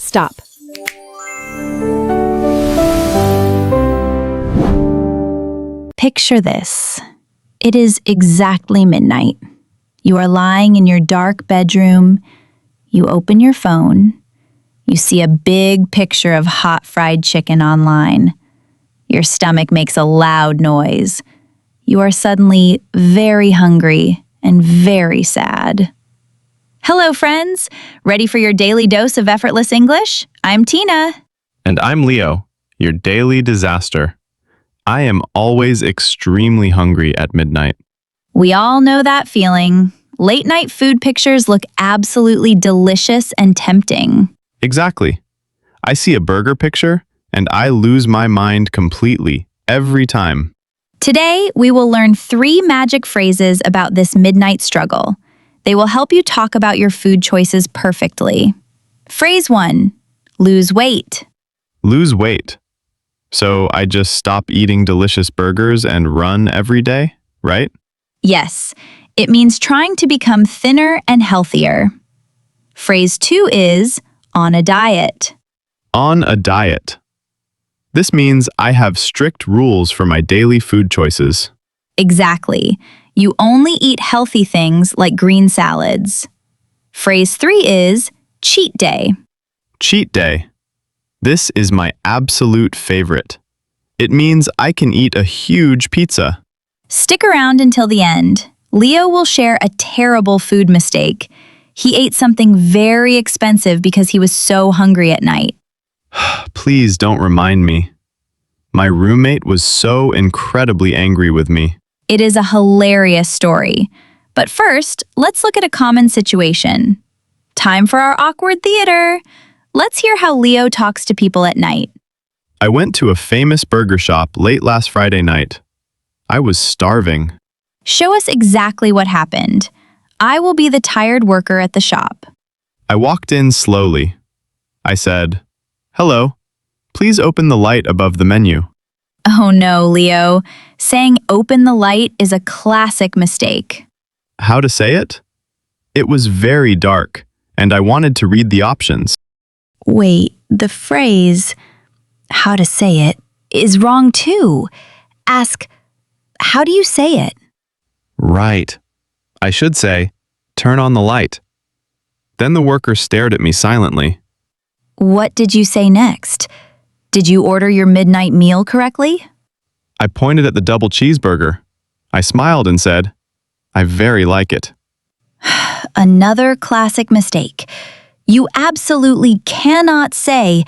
Stop. Picture this. It is exactly midnight. You are lying in your dark bedroom. You open your phone. You see a big picture of hot fried chicken online. Your stomach makes a loud noise. You are suddenly very hungry and very sad. Hello, friends. Ready for your daily dose of effortless English? I'm Tina. And I'm Leo, your daily disaster. I am always extremely hungry at midnight. We all know that feeling. Late night food pictures look absolutely delicious and tempting. Exactly. I see a burger picture and I lose my mind completely every time. Today, we will learn 3 magic phrases about this midnight struggle. They will help you talk about your food choices perfectly. Phrase 1, lose weight. Lose weight. So I just stop eating delicious burgers and run every day, right? Yes, it means trying to become thinner and healthier. Phrase 2 is on a diet. On a diet. This means I have strict rules for my daily food choices. Exactly. You only eat healthy things like green salads. Phrase 3 is cheat day. Cheat day. This is my absolute favorite. It means I can eat a huge pizza. Stick around until the end. Leo will share a terrible food mistake. He ate something very expensive because he was so hungry at night. Please don't remind me. My roommate was so incredibly angry with me. It is a hilarious story. But first, let's look at a common situation. Time for our awkward theater. Let's hear how Leo talks to people at night. I went to a famous burger shop late last Friday night. I was starving. Show us exactly what happened. I will be the tired worker at the shop. I walked in slowly. I said, "Hello, please open the light above the menu." Oh no, Leo. Saying open the light is a classic mistake. How to say it? It was very dark, and I wanted to read the options. Wait, the phrase, how to say it, is wrong too. Ask, how do you say it? Right. I should say, "Turn on the light." Then the worker stared at me silently. What did you say next? Did you order your midnight meal correctly? I pointed at the double cheeseburger. I smiled and said, "I very like it." Another classic mistake. You absolutely cannot say,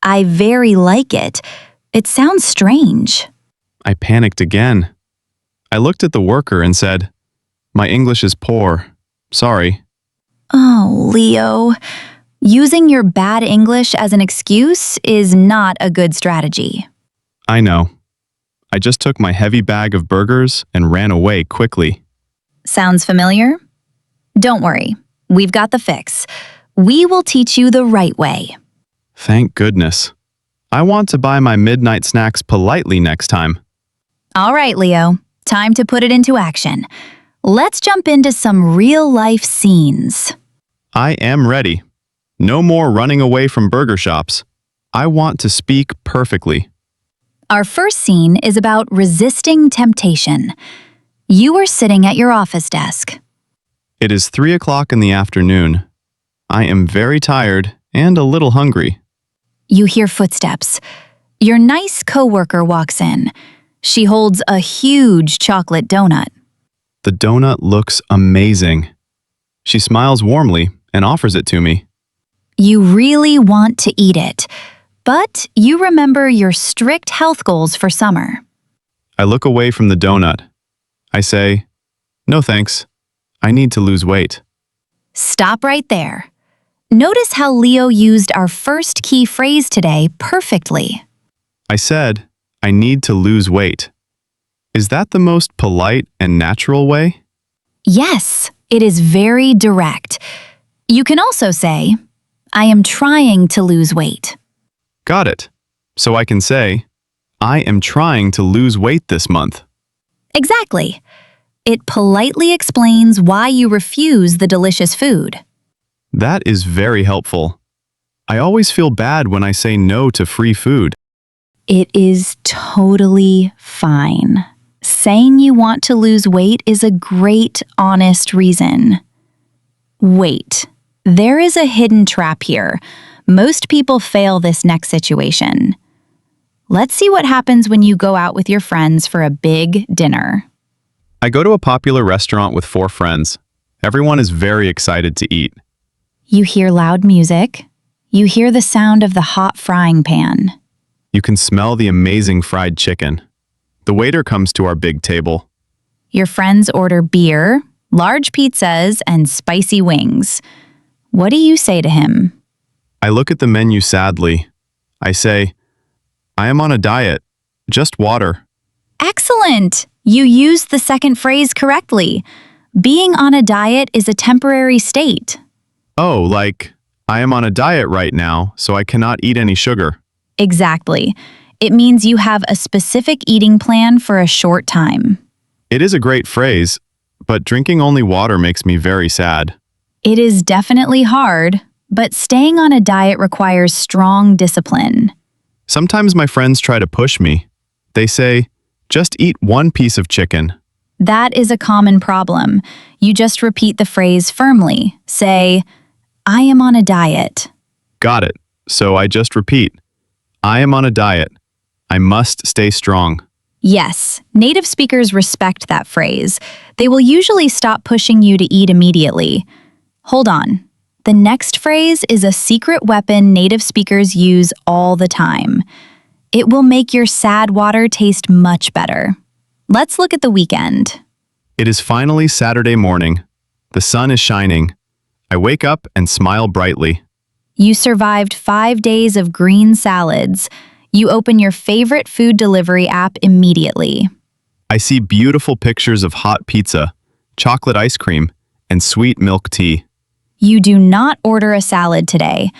I very like it. It sounds strange. I panicked again. I looked at the worker and said, "My English is poor. Sorry." Oh, Leo. Using your bad English as an excuse is not a good strategy. I know. I just took my heavy bag of burgers and ran away quickly. Sounds familiar? Don't worry. We've got the fix. We will teach you the right way. Thank goodness. I want to buy my midnight snacks politely next time. All right, Leo. Time to put it into action. Let's jump into some real-life scenes. I am ready. No more running away from burger shops. I want to speak perfectly. Our first scene is about resisting temptation. You are sitting at your office desk. It is 3 o'clock in the afternoon. I am very tired and a little hungry. You hear footsteps. Your nice coworker walks in. She holds a huge chocolate donut. The donut looks amazing. She smiles warmly and offers it to me. You really want to eat it, but you remember your strict health goals for summer. I look away from the donut. I say, "No thanks. I need to lose weight." Stop right there. Notice how Leo used our first key phrase today perfectly. I said, "I need to lose weight." Is that the most polite and natural way? Yes, it is very direct. You can also say, I am trying to lose weight. Got it. So I can say, "I am trying to lose weight this month." Exactly. It politely explains why you refuse the delicious food. That is very helpful. I always feel bad when I say no to free food. It is totally fine. Saying you want to lose weight is a great, honest reason. Wait, there is a hidden trap here. Most people fail this next situation. Let's see what happens when you go out with your friends for a big dinner. I go to a popular restaurant with 4 friends. Everyone is very excited to eat. You hear loud music. You hear the sound of the hot frying pan. You can smell the amazing fried chicken. The waiter comes to our big table. Your friends order beer, large pizzas, and spicy wings. What do you say to him? I look at the menu sadly. I say, I am on a diet. Just water. Excellent! You used the second phrase correctly. Being on a diet is a temporary state. Oh, like, I am on a diet right now, so I cannot eat any sugar. Exactly. It means you have a specific eating plan for a short time. It is a great phrase, but drinking only water makes me very sad. It is definitely hard, but staying on a diet requires strong discipline. Sometimes my friends try to push me. They say, just eat 1 piece of chicken. That is a common problem. You just repeat the phrase firmly. Say, I am on a diet. Got it. So I just repeat, I am on a diet. I must stay strong. Yes, native speakers respect that phrase. They will usually stop pushing you to eat immediately. Hold on. The next phrase is a secret weapon native speakers use all the time. It will make your sad water taste much better. Let's look at the weekend. It is finally Saturday morning. The sun is shining. I wake up and smile brightly. You survived 5 days of green salads. You open your favorite food delivery app immediately. I see beautiful pictures of hot pizza, chocolate ice cream, and sweet milk tea. You do not order a salad today.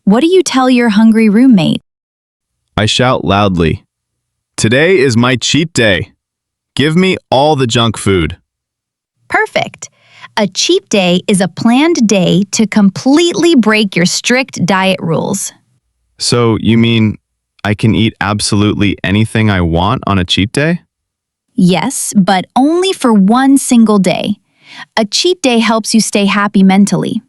What do you tell your hungry roommate? I shout loudly, today is my cheat day. Give me all the junk food. Perfect. A cheat day is a planned day to completely break your strict diet rules. So you mean I can eat absolutely anything I want on a cheat day? Yes, but only for one single day. A cheat day helps you stay happy mentally.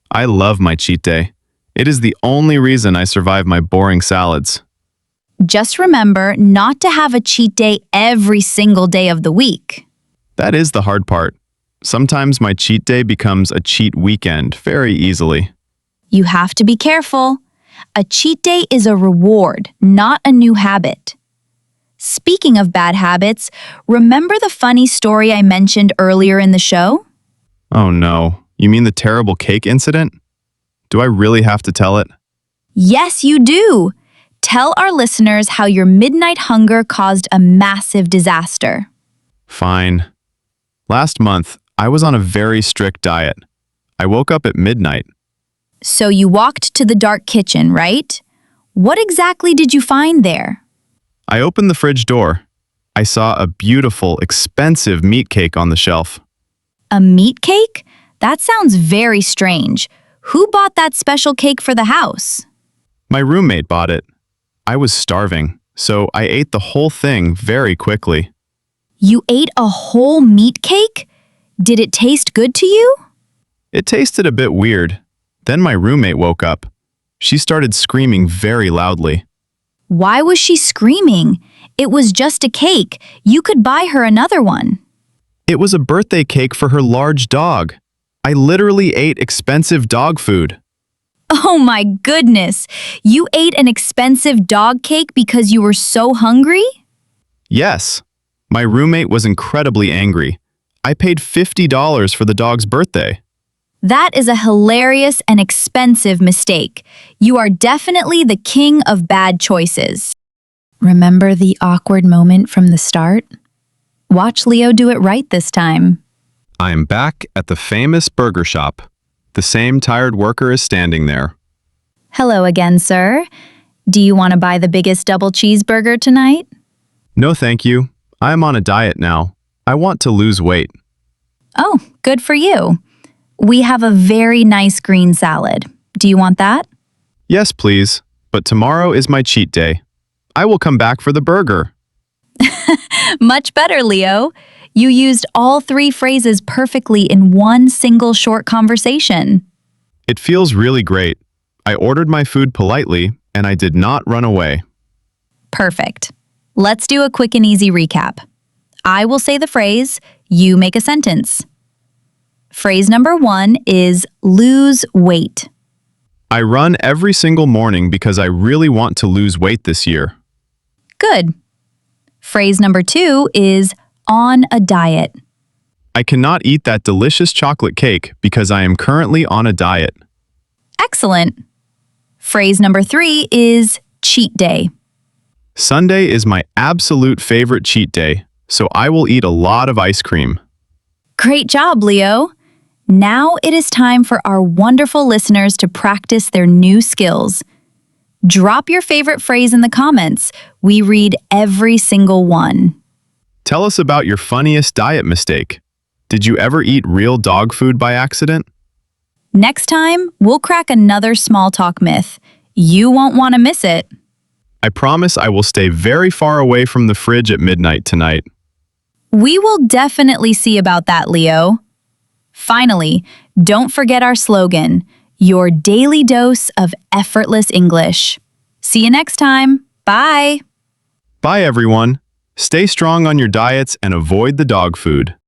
I love my cheat day. It is the only reason I survive my boring salads. Just remember not to have a cheat day every single day of the week. That is the hard part. Sometimes my cheat day becomes a cheat weekend very easily. You have to be careful. A cheat day is a reward, not a new habit. Speaking of bad habits, remember the funny story I mentioned earlier in the show? Oh no, you mean the terrible cake incident? Do I really have to tell it? Yes, you do. Tell our listeners how your midnight hunger caused a massive disaster. Fine. Last month, I was on a very strict diet. I woke up at midnight. So you walked to the dark kitchen, right? What exactly did you find there? I opened the fridge door. I saw a beautiful, expensive meat cake on the shelf. A meat cake? That sounds very strange. Who bought that special cake for the house? My roommate bought it. I was starving, so I ate the whole thing very quickly. You ate a whole meat cake? Did it taste good to you? It tasted a bit weird. Then my roommate woke up. She started screaming very loudly. Why was she screaming? It was just a cake. You could buy her another one. It was a birthday cake for her large dog. I literally ate expensive dog food. Oh my goodness! You ate an expensive dog cake because you were so hungry? Yes. My roommate was incredibly angry. I paid $50 for the dog's birthday. That is a hilarious and expensive mistake. You are definitely the king of bad choices. Remember the awkward moment from the start? Watch Leo do it right this time. I am back at the famous burger shop. The same tired worker is standing there. Hello again, sir. Do you want to buy the biggest double cheeseburger tonight? No, thank you. I am on a diet now. I want to lose weight. Oh, good for you. We have a very nice green salad. Do you want that? Yes, please, but tomorrow is my cheat day. I will come back for the burger. Much better, Leo. You used all three phrases perfectly in one single short conversation. It feels really great. I ordered my food politely, and I did not run away. Perfect. Let's do a quick and easy recap. I will say the phrase, you make a sentence. Phrase number 1 is lose weight. I run every single morning because I really want to lose weight this year. Good. Phrase number 2 is on a diet. I cannot eat that delicious chocolate cake because I am currently on a diet. Excellent. Phrase number 3 is cheat day. Sunday is my absolute favorite cheat day, so I will eat a lot of ice cream. Great job, Leo. Now it is time for our wonderful listeners to practice their new skills. Drop your favorite phrase in the comments. We read every single one. Tell us about your funniest diet mistake. Did you ever eat real dog food by accident? Next time, we'll crack another small talk myth. You won't want to miss it. I promise I will stay very far away from the fridge at midnight tonight. We will definitely see about that, Leo. Finally, don't forget our slogan, your daily dose of effortless English. See you next time. Bye. Bye, everyone. Stay strong on your diets and avoid the dog food.